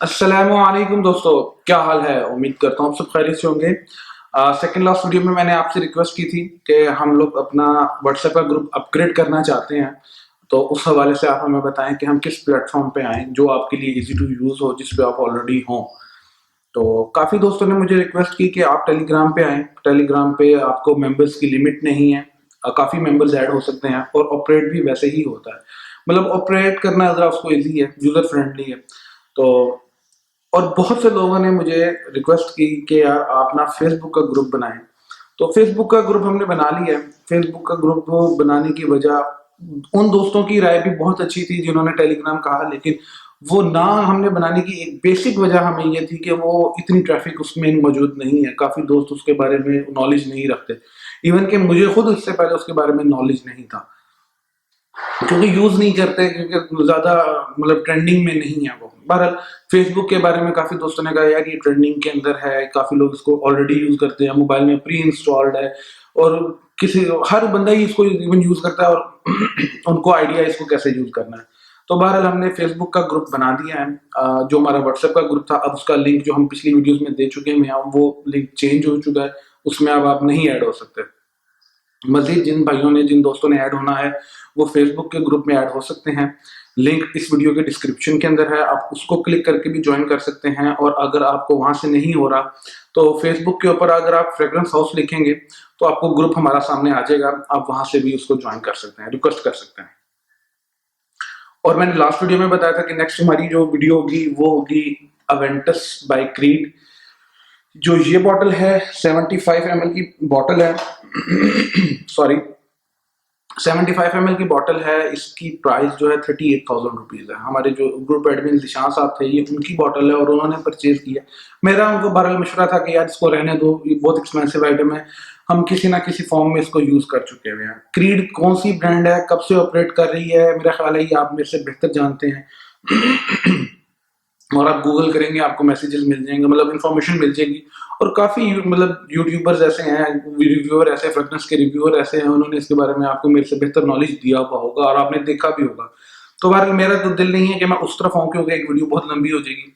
अस्सलामुअलैकुम दोस्तों, क्या हाल है। उम्मीद करता हूँ आप सब खैरियत से होंगे। सेकंड लास्ट वीडियो में मैंने आपसे रिक्वेस्ट की थी कि हम लोग अपना व्हाट्सएप का ग्रुप अपग्रेड करना चाहते हैं। तो उस हवाले से आप हमें बताएं कि हम किस प्लेटफॉर्म पे आएं जो आपके लिए इजी टू यूज हो, जिस पे आप ऑलरेडी हों। तो काफी दोस्तों ने मुझे रिक्वेस्ट की कि आप टेलीग्राम पे आएं। टेलीग्राम पे आपको मेंबर्स की लिमिट नहीं है, काफी मेंबर्स ऐड हो सकते हैं और ऑपरेट भी वैसे ही होता है। मतलब ऑपरेट करना जरा उसको इजी है, यूजर फ्रेंडली है। तो और बहुत से लोगों ने मुझे रिक्वेस्ट की कि यार आप ना फेसबुक का ग्रुप बनाएं। तो फेसबुक का ग्रुप हमने बना लिया है। फेसबुक का ग्रुप बनाने की वजह उन दोस्तों की राय भी बहुत अच्छी थी जिन्होंने टेलीग्राम कहा, लेकिन वो ना हमने बनाने की एक बेसिक वजह हमें ये थी कि वो इतनी ट्रैफिक उसमें मौजूद नहीं है। काफी दोस्त उसके बारे में नॉलेज नहीं रखते। इवन कि मुझे खुद इससे पहले उसके बारे में नॉलेज नहीं था, क्योंकि यूज नहीं करते, क्योंकि ज्यादा मतलब ट्रेंडिंग में नहीं है वो। बहरहाल फेसबुक के बारे में काफी दोस्तों ने कहा यार ये ट्रेंडिंग के अंदर है, काफी लोग इसको ऑलरेडी यूज करते हैं, मोबाइल में प्री इंस्टॉल्ड है और किसी हर बंदा ही इसको इवन यूज करता है और उनको आइडिया है इसको कैसे यूज करना है। तो बहरहाल हमने फेसबुक का ग्रुप बना दिया है। जो हमारा व्हाट्सएप का ग्रुप था, अब उसका लिंक जो हम पिछली वीडियोस में दे चुके हैं वो लिंक चेंज हो चुका है। उसमें अब आप नहीं ऐड हो सकते। मजीद जिन भाइयों ने, जिन दोस्तों ने ऐड होना है वो फेसबुक के ग्रुप में ऐड हो सकते हैं। लिंक इस वीडियो के डिस्क्रिप्शन के अंदर है, आप उसको क्लिक करके भी ज्वाइन कर सकते हैं। और अगर आपको वहां से नहीं हो रहा तो फेसबुक के ऊपर अगर आप फ्रेग्रेंस हाउस लिखेंगे तो आपको ग्रुप हमारा सामने आ जाएगा, आप वहां से भी उसको ज्वाइन कर सकते हैं, रिक्वेस्ट कर सकते हैं। और मैंने लास्ट वीडियो में बताया था कि नेक्स्ट हमारी जो वीडियो होगी वो होगी अवेंटस बाय क्रीड। जो ये बॉटल है 75 ml की बॉटल है सॉरी 75 ml की बॉटल है। इसकी प्राइस जो है 38,000 रुपीज है। हमारे जो ग्रुप एडमिन निशान साहब थे, ये उनकी बॉटल है और उन्होंने परचेज किया। मेरा उनको बहरहाल मशवरा था कि यार इसको रहने दो, ये बहुत एक्सपेंसिव आइटम है, हम किसी ना किसी फॉर्म में इसको यूज कर चुके हुए हैं। क्रीड कौन सी ब्रांड है, कब से ऑपरेट कर रही है, मेरा ख्याल है ये आप मेरे से बेहतर जानते हैं और आप गूगल करेंगे आपको मैसेजेस मिल जाएंगे, मतलब इंफॉर्मेशन मिल जाएगी। और काफी मतलब यूट्यूबर्स ऐसे हैं, रिव्यूअर ऐसे, फ्रेग्रेंस के रिव्यूअर ऐसे हैं, उन्होंने इसके बारे में आपको मेरे से बेहतर नॉलेज दिया हुआ होगा और आपने देखा भी होगा। तो बार मेरा तो दिल नहीं है कि मैं उस तरफ आऊं, क्योंकि एक वीडियो बहुत लंबी हो जाएगी।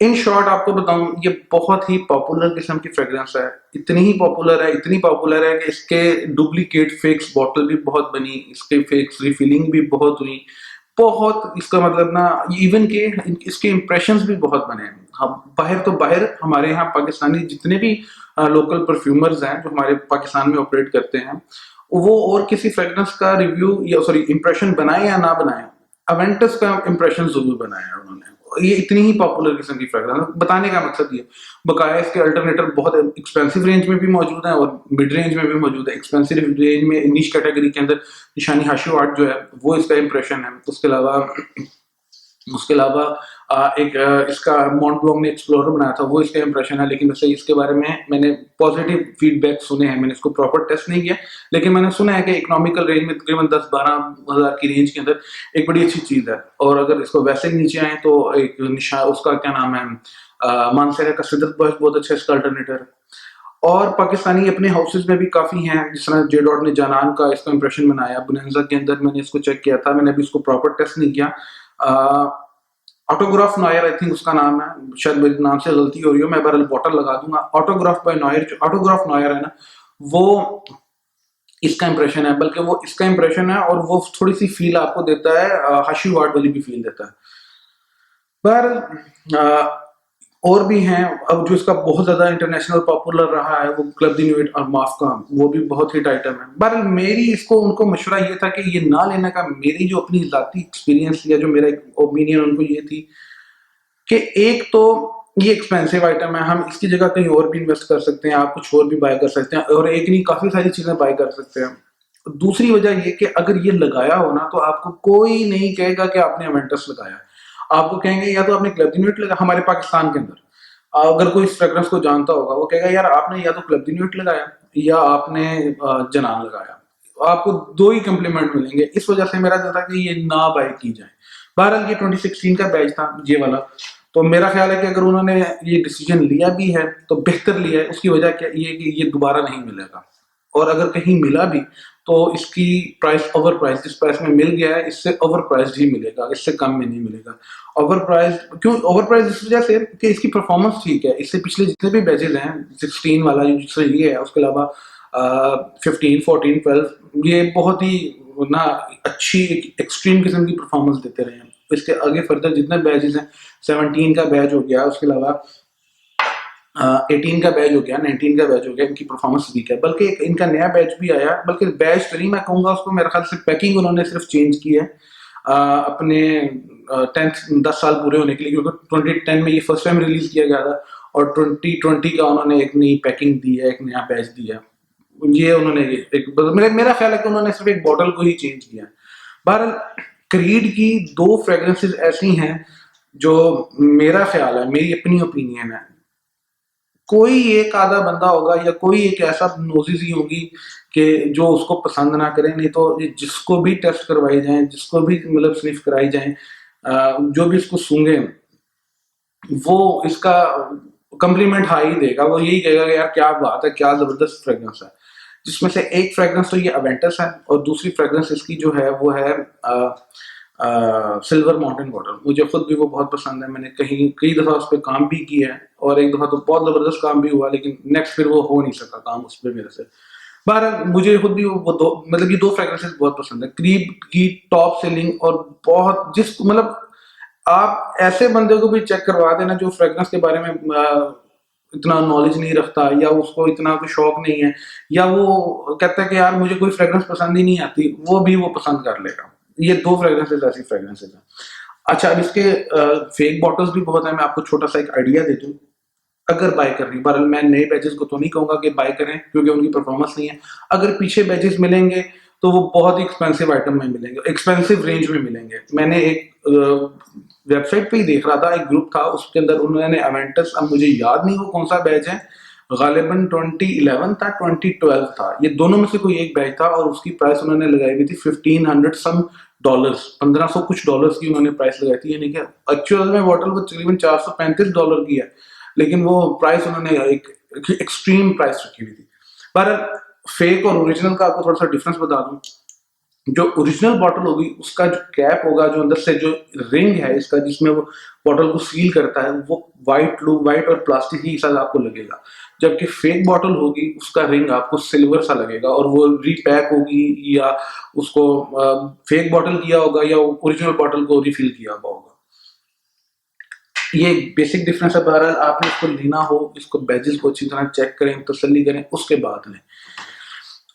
इन शॉर्ट आपको बताऊं, ये बहुत ही पॉपुलर किस्म की फ्रेग्रेंस है। इतनी ही पॉपुलर है, इतनी पॉपुलर है कि इसके डुप्लीकेट फेक्स बॉटल भी बहुत बनी, इसके फेक्स रिफिलिंग भी बहुत हुई। बहुत इसका मतलब ना, इवन के इसके इम्प्रेशंस भी बहुत बने हैं। हम बाहर तो बाहर हमारे यहाँ पाकिस्तानी जितने भी लोकल परफ्यूमर्स हैं जो हमारे पाकिस्तान में ऑपरेट करते हैं, वो और किसी फ्रेग्रेंस का रिव्यू या सॉरी इम्प्रेशन बनाए या ना बनाए, अवेंटस का इम्प्रेशन जरूर बनाया है उन्होंने। ये इतनी ही पॉपुलर किस्म की फ्रेग्रेंस, बताने का मकसद ये। बकाया इसके अल्टरनेटिव बहुत एक्सपेंसिव रेंज में भी मौजूद है और मिड रेंज में भी मौजूद है। एक्सपेंसिव रेंज में निश कैटेगरी के अंदर निशानी हाशो आर्ट जो है वो इसका इम्प्रेशन है। उसके अलावा इसका मॉन्ट ब्लॉन्क ने एक्सप्लोरर बनाया था, वो इसका इंप्रेशन है। लेकिन वैसे इसके बारे में मैंने पॉजिटिव फीडबैक सुने हैं, मैंने इसको प्रॉपर टेस्ट नहीं किया, लेकिन मैंने सुना है कि इकोनॉमिकल रेंज में तकरीबन 10-12 हज़ार की रेंज के अंदर एक बड़ी अच्छी चीज है। और अगर इसको वैसे ही नीचे आए तो एक निशा, उसका क्या नाम है, मानसरे का सिद्रत बहुत अच्छा इसका अल्टरनेटर है। और पाकिस्तानी अपने हाउसेज में भी काफी हैं, जिस तरह जे डॉट ने जानान का इसका इंप्रेशन बनाया बुनेंजा के अंदर। मैंने इसको चेक किया था, मैंने अभी इसको प्रॉपर टेस्ट नहीं किया। ऑटोग्राफ नॉयर आई थिंक उसका नाम है, शायद मेरे नाम से गलती हो रही हो, मैं बहरहाल बॉटल लगा दूंगा। ऑटोग्राफ बाय नॉयर, जो ऑटोग्राफ नॉयर है ना, वो इसका इंप्रेशन है, बल्कि वो इसका इंप्रेशन है और वो थोड़ी सी फील आपको देता है, हाशी वार्ड वाली भी फील देता है। पर और भी हैं। अब जो इसका बहुत ज्यादा इंटरनेशनल पॉपुलर रहा है वो क्लब दी न्यूट और माफ का, वो भी बहुत हिट आइटम है। बहरहाल मेरी इसको उनको मशवरा ये था कि ये ना लेने का, मेरी जो अपनी जाती एक्सपीरियंस या जो मेरा ओपिनियन उनको ये थी कि एक तो ये एक्सपेंसिव आइटम है, हम इसकी जगह कहीं और भी इन्वेस्ट कर सकते हैं, आप कुछ और भी बाय कर सकते हैं, और एक नहीं काफी सारी चीजें बाय कर सकते हैं। दूसरी वजह ये कि अगर ये लगाया हो ना तो आपको कोई नहीं कहेगा कि आपने अवेंटस लगाया। आपको कहेंगे या तो आपने क्लब दी न्यूट लगा, हमारे पाकिस्तान के अंदर अगर कोई इस फ्रेग्रेंस को जानता होगा वो कहेगा यार आपने या तो क्लब दी न्यूट लगाया या आपने जनान लगाया। आपको दो ही कम्प्लीमेंट मिलेंगे। इस वजह से मेरा जो था कि ये ना बाय की जाए। बहरहाल ये 2016 का बैच था ये वाला, तो मेरा ख्याल है कि अगर उन्होंने ये डिसीजन लिया भी है तो बेहतर लिया है। उसकी वजह क्या ये कि ये दोबारा नहीं मिलेगा, और अगर कहीं मिला भी तो इसकी प्राइस ओवर प्राइस, जिस प्राइस में मिल गया है इससे ओवर प्राइस ही मिलेगा, इससे कम में नहीं मिलेगा। ओवर प्राइस क्यों ओवर प्राइस? इस वजह से कि इसकी परफॉर्मेंस ठीक है, इससे पिछले जितने भी बैचेज हैं 16 वाला जो ये है, उसके अलावा 15, 14, 12 ये बहुत ही ना अच्छी एक्सट्रीम किस्म की परफॉर्मेंस देते रहे हैं। इसके आगे फर्दर जितने बैचेज हैं, 17 का बैच हो गया, उसके अलावा 18 का बैच हो गया, 19 का बैच हो गया, इनकी परफॉर्मेंस वीक है। बल्कि एक इनका नया बैच भी आया, बल्कि बैच तो नहीं मैं कहूँगा उसको, मेरे ख्याल से पैकिंग उन्होंने सिर्फ चेंज की है अपने 10 साल पूरे होने के लिए, क्योंकि 2010 में ये फर्स्ट टाइम रिलीज किया गया था और 2020 का उन्होंने एक नई पैकिंग दी है, एक नया बैच दिया है। ये उन्होंने एक मेरा ख्याल है कि उन्होंने सिर्फ एक बॉटल को ही चेंज किया है। बहरहाल क्रीड की 2 फ्रेग्रेंसेस ऐसी हैं जो मेरा ख्याल है, मेरी अपनी ओपिनियन है, कोई एक आधा बंदा होगा या कोई एक ऐसा नोजिज ही होगी कि जो उसको पसंद ना करे, नहीं तो ये जिसको भी टेस्ट करवाई जाए, जिसको भी मतलब स्निफ कराई जाए, जो भी इसको सूंघे वो इसका कम्प्लीमेंट हाई ही देगा। वो यही कहेगा कि यार क्या बात है, क्या जबरदस्त फ्रेग्रेंस है। जिसमें से एक फ्रेग्रेंस तो ये अवेंटस है और दूसरी फ्रेग्रेंस इसकी जो है वो है सिल्वर माउंटेन वाटर। मुझे खुद भी वो बहुत पसंद है, मैंने कई दफ़ा उस पर काम भी किया है और एक दफ़ा तो बहुत ज़बरदस्त काम भी हुआ, लेकिन नेक्स्ट फिर वो हो नहीं सका काम उस पर मेरे से। बहरहाल मुझे खुद भी वो दो मतलब ये 2 फ्रेग्रेंसेस बहुत पसंद है। क्रीड की टॉप सेलिंग और बहुत जिस मतलब आप ऐसे बंदे को भी चेक करवा देना जो फ्रेग्रेंस के बारे में इतना नॉलेज नहीं रखता या उसको इतना कोई शौक नहीं है, या वो कहता है कि यार मुझे कोई फ्रेग्रेंस पसंद ही नहीं आती, वो भी वो पसंद कर लेगा। ये 2 फ्रेग्रेंसेस ऐसी फ्रेग्रेंसेस हैं। अच्छा, अब इसके फेक बॉटल्स भी बहुत है, मैं आपको छोटा सा एक आइडिया दे दूं। अगर बाय करनी, बहरहाल मैं नए बैचेस को तो नहीं कहूंगा कि बाय करें क्योंकि उनकी परफॉर्मेंस नहीं है। अगर पीछे बैचेस मिलेंगे तो वो बहुत ही एक्सपेंसिव आइटम में मिलेंगे, एक्सपेंसिव रेंज में मिलेंगे। मैंने एक वेबसाइट पे ही देख रहा था, एक ग्रुप था उसके अंदर उन्होंने अवेंटस, अब मुझे याद नहीं वो कौन सा बैच है, गालिबन 2011 था 2012 था, ये दोनों में से कोई एक बैच था और उसकी प्राइस उन्होंने लगाई हुई थी 1500 सम डॉलर्स, 1500 कुछ डॉलर्स की उन्होंने प्राइस लगाई थी। यानी कि एक्चुअल में बॉटल वो तकरीबन $435 की है, लेकिन वो प्राइस उन्होंने एक एक्सट्रीम प्राइस रखी हुई थी। पर फेक और ओरिजिनल का आपको थोड़ा सा डिफरेंस बता दूं। जो ओरिजिनल बॉटल होगी उसका जो कैप होगा, जो अंदर से जो रिंग है इसका जिसमें वो बॉटल को सील करता है, वो वाइट और प्लास्टिक ही साथ आपको लगेगा। जबकि फेक बॉटल होगी उसका रिंग आपको सिल्वर सा लगेगा और वो रीपैक होगी या उसको फेक बॉटल किया होगा या ओरिजिनल बॉटल को रिफिल किया हुआ होगा। ये बेसिक डिफरेंस है। बहरहाल आपने इसको लेना हो, इसको बैजेस को अच्छी तरह चेक करें, तसल्ली करें, उसके बाद लें।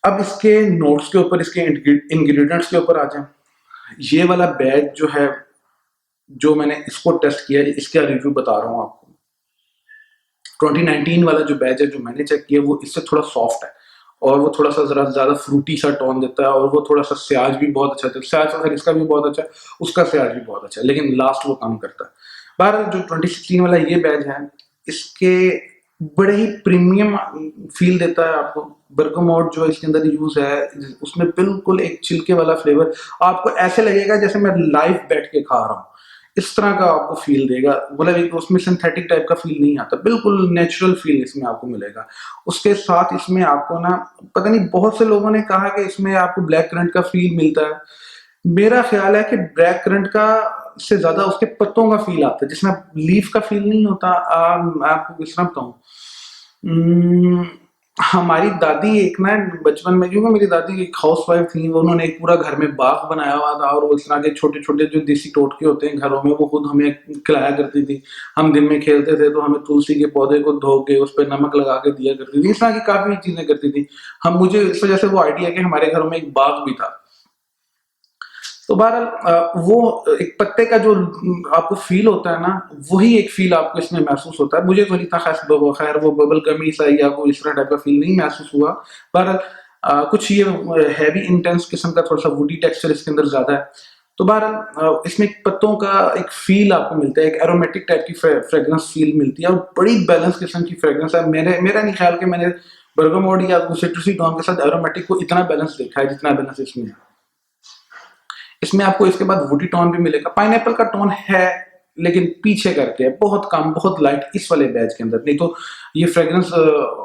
अब इसके नोट्स के ऊपर, इसके इंग्रेडिएंट्स के ऊपर आ जाए। ये वाला बैग जो है, जो मैंने इसको टेस्ट किया है, इसका रिव्यू बता रहा हूँ आपको। 2019 वाला जो बैच है जो मैंने चेक किया वो इससे थोड़ा सॉफ्ट है और वो थोड़ा सा जरा ज्यादा फ्रूटी सा टोन देता है और वो थोड़ा सा स्याज भी बहुत अच्छा देता है। स्याज अगर इसका भी बहुत अच्छा है, उसका स्याज भी बहुत अच्छा है, लेकिन लास्ट वो कम करता है। बहरहाल जो 2016 वाला ये बैच है, इसके बड़े ही प्रीमियम फील देता है आपको। बर्गमोट जो इसके अंदर यूज है उसमें बिल्कुल एक छिलके वाला फ्लेवर, आपको ऐसे लगेगा जैसे मैं लाइव बैठ के खा रहा हूँ, इस तरह का आपको फील देगा। मतलब एक उसमें सिंथेटिक टाइप का फील नहीं आता, बिल्कुल नेचुरल फील इसमें आपको मिलेगा। उसके साथ इसमें आपको ना, पता नहीं बहुत से लोगों ने कहा कि इसमें आपको ब्लैक करंट का फील मिलता है। मेरा ख्याल है कि ब्लैक करंट का से ज्यादा उसके पत्तों का फील आता है, जिसमें लीफ का फील नहीं होता। मैं आपको किस तरह बताऊं, हमारी दादी एक ना बचपन में, क्योंकि मेरी दादी एक हाउस वाइफ थी, उन्होंने एक पूरा घर में बाग बनाया हुआ था और वो इस तरह के छोटे छोटे जो देसी टोटके होते हैं घरों में, वो खुद हमें खिलाया करती थी। हम दिन में खेलते थे तो हमें तुलसी के पौधे को धो के उस पर नमक लगा के दिया करती थी। इस तरह की काफी चीजें करती थी। हम मुझे इस वजह से वो आइडिया कि हमारे घरों में एक बाग भी था। तो बहरहाल वो एक पत्ते का जो आपको फील होता है ना, वही एक फील आपको इसमें महसूस होता है। मुझे तो नहीं था खैर वो बबल गमी सा या कोई इस तरह टाइप का फील नहीं महसूस हुआ। पर कुछ ये हैवी इंटेंस किस्म का थोड़ा सा वुडी टेक्सचर इसके अंदर ज्यादा है। तो बहरहाल इसमें पत्तों का एक फील आपको मिलता है, एक एरोमेटिक टाइप की फ्रेग्रेंस फील मिलती है और बड़ी बैलेंस किस्म की फ्रेग्रेंस है। मेरा नहीं ख्याल कि मैंने बर्गामोट या सिट्रसी टोन के साथ एरोमेटिक को इतना बैलेंस देखा है जितना बैलेंस इसमें है। इसमें आपको इसके बाद वुडी टोन भी मिलेगा, पाइनएप्पल का टोन है लेकिन पीछे करके है, बहुत कम, बहुत लाइट इस वाले बैच के अंदर। नहीं तो ये फ्रेग्रेंस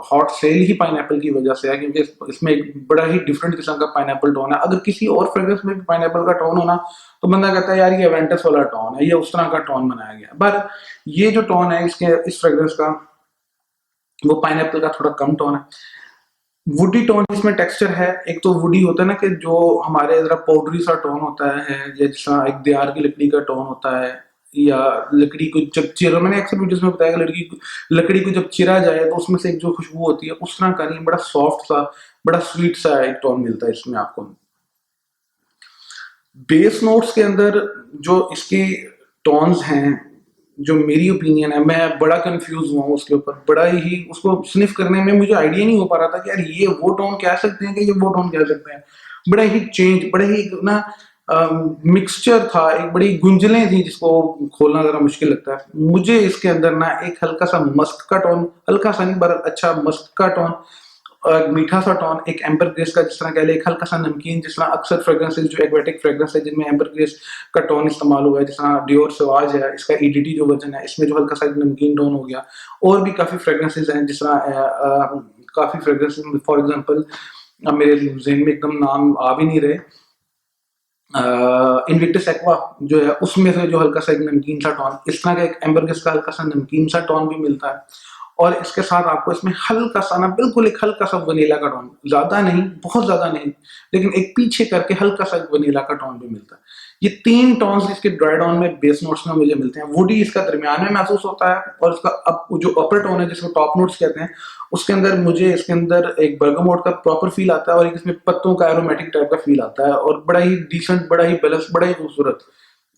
हॉट सेल ही पाइनएप्पल की वजह से है, क्योंकि इसमें एक बड़ा ही डिफरेंट किस्म का पाइनएप्पल टोन है। अगर किसी और फ्रेग्रेंस में भी पाइनएप्पल का टोन हो ना, तो बंदा कहता है यार ये एवेंटस वाला टोन है, ये उस तरह का टोन बनाया गया। पर ये जो टोन है इसके, इस फ्रेग्रेंस का, वो पाइनएप्पल का थोड़ा कम टोन है। वुडी टोन इसमें टेक्सचर है। एक तो वुडी होता है ना, कि जो हमारे जरा पाउडरी सा टोन होता है, जैसा एक दियार की लकड़ी का टोन होता है, या लकड़ी को जब चिरा, मैंने अक्सर वीडियोस में बताया कि लकड़ी को जब चिरा जाए तो उसमें से एक जो खुशबू होती है, उस तरह का नहीं, बड़ा सॉफ्ट सा, बड़ा स्वीट सा एक टोन मिलता है इसमें आपको। बेस नोट्स के अंदर जो इसके टोन्स हैं, जो मेरी ओपिनियन है, मैं बड़ा कंफ्यूज हुआ हूँ उसके ऊपर। बड़ा ही उसको स्निफ करने में मुझे आइडिया नहीं हो पा रहा था कि यार ये वो टोन कह सकते हैं कि ये वो टोन कह सकते हैं। बड़ा ही चेंज, बड़ा ही ना मिक्सचर था, एक बड़ी गुंजलें थी जिसको खोलना जरा मुश्किल लगता है मुझे। इसके अंदर ना एक हल्का सा मस्क का टोन, हल्का सा नहीं बड़ा अच्छा मस्क का टोन, मीठा सा टोन, एक एम्बर ग्रेस का, जिस तरह कह ले एक हल्का सा नमकीन, जिस तरह अक्सर फ्रेग्रेंसेज जो एक्वेटिक फ्रेग्रेंस है जिनमें एम्बर ग्रेस का टोन इस्तेमाल हुआ है, जिस तरह डियोर सवाज है, इसका ईडीटी जो वर्जन है, इसमें जो हल्का सा नमकीन टोन हो गया। और भी काफी फ्रेग्रेंसेज हैं, जिस तरह काफी फ्रेग्रेंसेज, फॉर एग्जांपल मेरे जेहन में एकदम नाम आ भी नहीं रहे, इनविक्टस एक्वा जो है उसमें से जो हल्का सा एक नमकीन सा टोन, इस तरह का एक एम्बर ग्रेस का हल्का सा नमकीन सा टोन भी मिलता है। और इसके साथ आपको इसमें हल्का सा ना, बिल्कुल एक हल्का सा वनीला का टोन, ज्यादा नहीं, बहुत ज्यादा नहीं, लेकिन एक पीछे करके हल्का सा वनीला का टोन भी मिलता है। ये तीन टोन्स इसके ड्राई डाउन में, बेस नोट्स में मुझे मिलते हैं। वुडी इसका दरमियान में महसूस होता है, और इसका जो अपर टोन है जिसको टॉप नोट्स कहते हैं, उसके अंदर मुझे इसके अंदर एक बर्गामोट का प्रॉपर फील आता है, और एक इसमें पत्तों का एरोमेटिक टाइप का फील आता है, और बड़ा ही डिसेंट, बड़ा ही बैलेंस, बड़ा ही खूबसूरत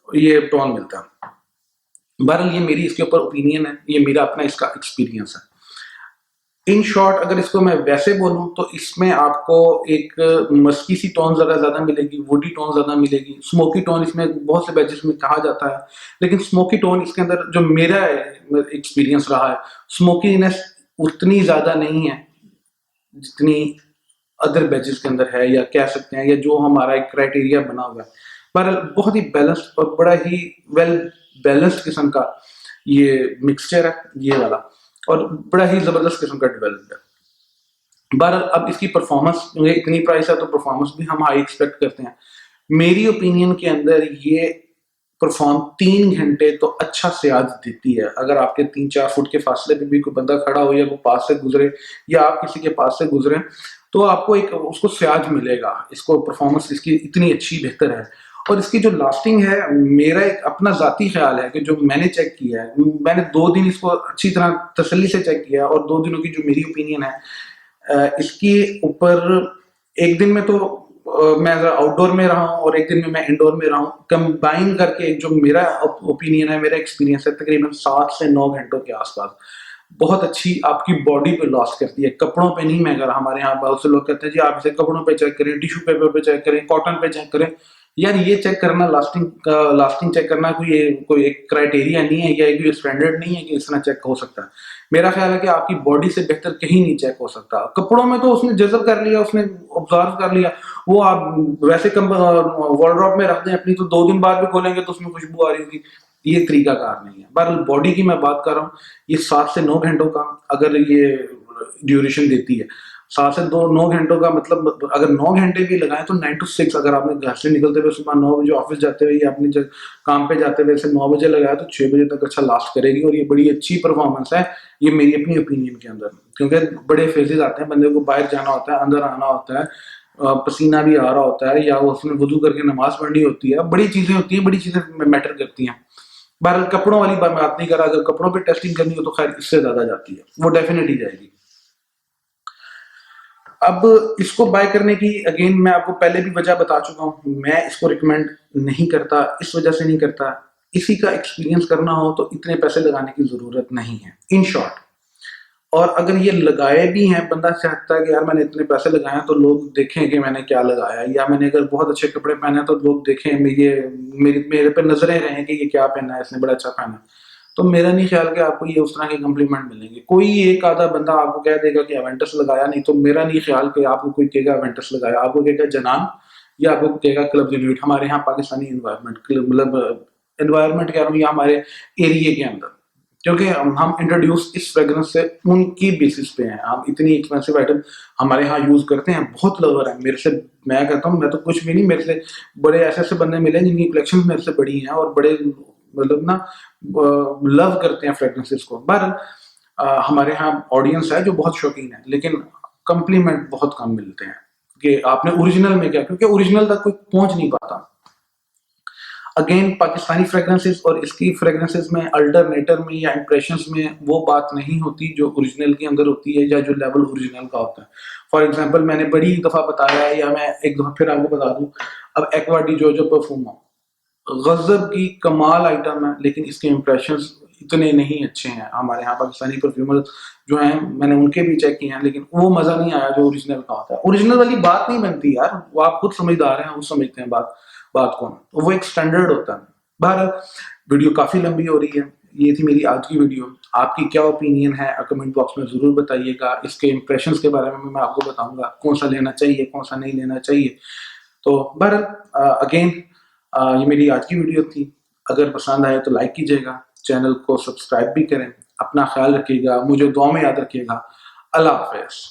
ये टोन मिलता है। बहरहाल ये मेरी इसके ऊपर ओपिनियन है, ये मेरा अपना इसका एक्सपीरियंस है। इन शॉर्ट अगर इसको मैं वैसे बोलूं तो इसमें आपको एक मस्की सी टोन ज्यादा मिलेगी, वुडी टोन ज्यादा मिलेगी, स्मोकी टोन इसमें बहुत से बैचेस में कहा जाता है, लेकिन स्मोकी टोन इसके अंदर जो मेरा एक्सपीरियंस रहा है, स्मोकीनेस उतनी ज्यादा नहीं है जितनी अदर बैचेस के अंदर है, या कह सकते हैं, या जो हमारा एक क्राइटेरिया बना हुआ है। पर बहुत ही बैलेंस्ड और बड़ा ही वेल बैलेंस्ड किस्म का ये मिक्सचर है ये वाला, और बड़ा ही जबरदस्त किस्म का डेवलप्ड है। बहरहाल अब इसकी परफॉर्मेंस, इतनी प्राइस है तो परफॉर्मेंस भी हम हाई एक्सपेक्ट करते हैं। मेरी ओपिनियन के अंदर ये परफॉर्म 3 घंटे तो अच्छा सियाज देती है। अगर आपके 3-4 फुट के फासले पे भी कोई बंदा खड़ा हो, या वो पास से गुजरे, या आप किसी के पास से गुजरे, तो आपको एक उसको सियाज मिलेगा। इसको परफॉर्मेंस इसकी इतनी अच्छी बेहतर है। और इसकी जो लास्टिंग है, मेरा एक अपना जाती ख्याल है कि जो मैंने चेक किया है, मैंने 2 दिन इसको अच्छी तरह तसल्ली से चेक किया, और 2 दिनों की जो मेरी ओपिनियन है इसके ऊपर, एक दिन में तो मैं आउटडोर में रहा हूँ, और एक दिन में मैं इंडोर में रहा हूँ, कंबाइन करके जो मेरा ओपिनियन है, मेरा एक्सपीरियंस है, तकरीबन 7 से 9 घंटों के आसपास बहुत अच्छी आपकी बॉडी पे लॉस करती है। कपड़ों पे नहीं, मैं अगर हमारे यहाँ बहुत से लोग कहते हैं जी आप इसे कपड़ों पे चेक करें, टिश्यू पेपर पे चेक करें, कॉटन पे चेक करें, यार ये चेक करना, लास्टिंग चेक करना कोई एक क्राइटेरिया नहीं है, या कोई स्टैंडर्ड नहीं है कि इस तरह चेक हो सकता है। मेरा ख्याल है कि आपकी बॉडी से बेहतर कहीं नहीं चेक हो सकता। कपड़ों में तो उसने जजब कर लिया, उसने ऑब्जर्व कर लिया, वो आप वैसे वार्डरोब में रख दें अपनी, तो 2 दिन बाद भी खोलेंगे तो उसमें खुशबू आ रही होगी। ये तरीका कार नहीं है। बहरहाल बॉडी की मैं बात कर रहा हूँ, ये 7 से 9 घंटों का अगर ये ड्यूरेशन देती है, 7 से 9 घंटों का मतलब अगर 9 घंटे भी लगाएं तो 9 to 6, अगर आपने घर से निकलते हुए सुबह 9 बजे ऑफिस जाते हुए, या अपने काम पे जाते हुए से 9 बजे लगाया, तो 6 बजे तक अच्छा लास्ट करेगी, और ये बड़ी अच्छी परफॉर्मेंस है। ये मेरी अपनी ओपिनियन के अंदर, क्योंकि बड़े फेजेस आते हैं, बंदे को बाहर जाना होता है, अंदर आना होता है, पसीना भी आ रहा होता है, या वो उसमें वजू करके नमाज पढ़नी होती है, बड़ी चीजें होती हैं, बड़ी चीजें मैटर करती हैं। बहरहाल कपड़ों वाली बात नहीं कर रहा, अगर कपड़ों पे टेस्टिंग करनी हो तो खैर इससे ज्यादा जाती है, वो डेफिनेट ही जाएगी। अब इसको बाय करने की अगेन मैं आपको पहले भी वजह बता चुका हूँ, मैं इसको रिकमेंड नहीं करता, इस वजह से नहीं करता, इसी का एक्सपीरियंस करना हो तो इतने पैसे लगाने की जरूरत नहीं है, इन शॉर्ट। और अगर ये लगाए भी हैं, बंदा चाहता है कि यार मैंने इतने पैसे लगाए हैं तो लोग देखें कि मैंने क्या लगाया, या मैंने अगर बहुत अच्छे कपड़े पहने हैं तो लोग देखें, मेरे पे नजरें रहें कि ये क्या पहना है, इसने बड़ा अच्छा पहना है, तो मेरा नहीं ख्याल कि आपको ये उस तरह के कम्प्लीमेंट मिलेंगे। कोई एक आधा बंदा आपको कह देगा कि एवेंटस लगाया, नहीं तो मेरा नहीं ख्याल कि आपको कोई कहेगा एवेंटस लगाया, आपको कहेगा जनान, या आपको कहेगा क्लब यूनिट। हमारे यहाँ पाकिस्तानी इन्वायरमेंट मतलब एनवायरनमेंट कह रहा हूँ या हमारे एरिया के अंदर, क्योंकि हम इंट्रोड्यूस इस फ्रेग्रेंस से उनकी बेसिस पे हैं। हम इतनी एक्सपेंसिव आइटम हमारे यहाँ यूज करते हैं, बहुत लवर है मेरे से। मैं कहता हूँ मैं तो कुछ भी नहीं, मेरे से बड़े ऐसे ऐसे बंदे मिले जिनकी कलेक्शन मेरे से बड़ी हैं और बड़े मतलब ना लव करते हैं फ्रेग्रेंसेस को। बहरहाल हमारे यहाँ ऑडियंस है जो बहुत शौकीन है, लेकिन कम्प्लीमेंट बहुत कम मिलते हैं कि आपने ओरिजिनल में क्या, क्योंकि ओरिजिनल तक कोई पहुंच नहीं पाता। अगेन पाकिस्तानी फ्रेग्रेंसेस और इसकी फ्रेग्रेंसेस में अल्टरनेटर में या इंप्रेशंस में वो बात नहीं होती जो ओरिजिनल के अंदर होती है या जो लेवल ओरिजिनल का होता है। फॉर एग्जांपल मैंने बड़ी दफा बताया है या मैं एक दफा फिर आपको बता दूं, अब एक्वा डी जो परफ्यूम हो, गजब की कमाल आइटम है, लेकिन इसके इंप्रेशंस इतने नहीं अच्छे हैं। हमारे यहाँ पाकिस्तानी परफ्यूमर जो हैं मैंने उनके भी चेक किए हैं, लेकिन वो मजा नहीं आया जो ओरिजिनल का होता है। ओरिजिनल वाली बात नहीं बनती यार, वो आप खुद समझदार हैं, वो समझते हैं बात बात को, तो वो एक स्टैंडर्ड होता है। बहरहाल वीडियो काफी लंबी हो रही है, ये थी मेरी आज की वीडियो। आपकी क्या ओपिनियन है कमेंट बॉक्स में जरूर बताइएगा। इसके इंप्रेशंस के बारे में मैं आपको बताऊंगा कौन सा लेना चाहिए कौन सा नहीं लेना चाहिए। तो बहरहाल अगेन ये मेरी आज की वीडियो थी। अगर पसंद आए तो लाइक कीजिएगा, चैनल को सब्सक्राइब भी करें। अपना ख्याल रखिएगा, मुझे दुआ में याद रखिएगा। अल्लाह हाफिज।